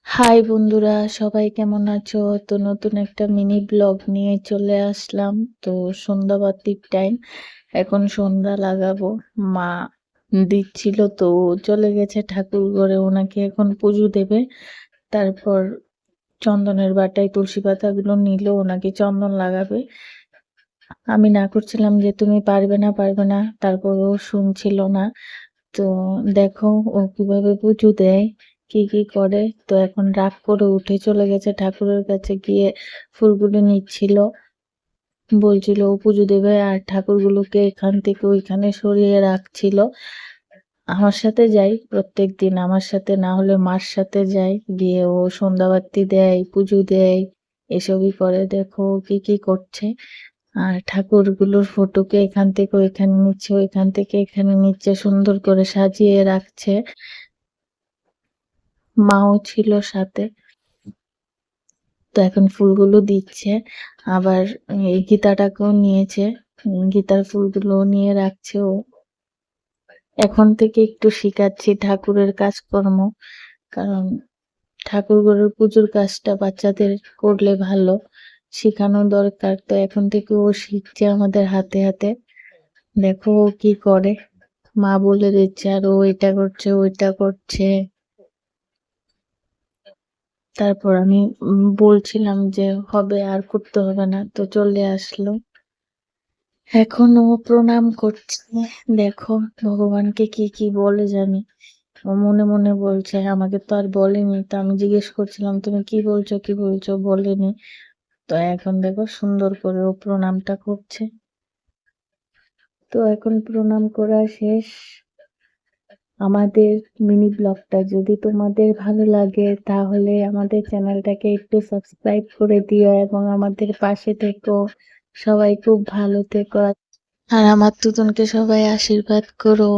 High বন্ধুরা, সবাই কেমন আছো? তো নতুন একটা মিনি ব্লগ নিয়ে চলে আসলাম। তো সন্ধ্যাবাতির টাইম, এখন সন্ধ্যা লাগাবো। মা দিচ্ছিল, তো ও চলে গেছে ঠাকুর ঘরে, ওনাকে এখন পুজো দেবে। তারপর চন্দনের বাটায় তুলসী পাতাগুলো নিল, ওনাকে চন্দন লাগাবে। আমি না করছিলাম যে তুমি পারবে না পারবে না, তারপর ও শুনছিল না। তো দেখো ও কিভাবে পুজো দেয়, কি কি করে। তো এখন রাগ করে উঠে চলে গেছে ঠাকুরের কাছে, গিয়ে ফুলগুলো নিচ্ছিল, বলছিল ও পুজো দেবে আর ঠাকুরগুলোকে এখান থেকে ওইখানে সরিয়ে রাখছিল। আমার সাথে যাই প্রত্যেক দিন, আমার সাথে না হলে মার সাথে যাই, গিয়ে ও সন্ধ্যাবাতি দেয়, পুজো দেয়, এসবই করে। দেখো ও কি কি করছে। আর ঠাকুরগুলোর ফটোকে এখান থেকে ওইখানে নিচ্ছে, ওইখান থেকে এখানে নিচ্ছে, সুন্দর করে সাজিয়ে রাখছে। মাও ছিল সাথে। তো এখন ফুলগুলো দিচ্ছে, আবার এই গীতাটাকেও নিয়েছে, গীতার ফুলগুলো নিয়ে রাখছে ও। এখন থেকে একটু শিখাচ্ছি ঠাকুরের কাজকর্ম, কারণ ঠাকুর ঘরের পুজোর কাজটা বাচ্চাদের করলে ভালো, শেখানো দরকার। তো এখন থেকে ও শিখছে আমাদের হাতে হাতে। দেখো ও কি করে, মা বলে দিচ্ছে আর ও এটা করছে ওইটা করছে। তারপর আমি বলছিলাম যে হবে আর করতে হবে না, তো চলে আসলো। এখন ও প্রণাম করছে। দেখো ভগবানকে কি কি বলে জানি, ও মনে মনে বলছে, আমাকে তো আর বলেনি। তো আমি জিজ্ঞেস করছিলাম তুমি কি বলছো কি বলছো, বলেনি। তো এখন দেখো সুন্দর করে ও প্রণামটা করছে। তো এখন প্রণাম করা শেষ। আমাদের মিনি ব্লগটা যদি তোমাদের ভালো লাগে, তাহলে আমাদের চ্যানেলটাকে একটু সাবস্ক্রাইব করে দিও এবং আমাদের পাশে থেকো। সবাই খুব ভালো থেকো। আর আমার তুতনকে সবাই আশীর্বাদ করো।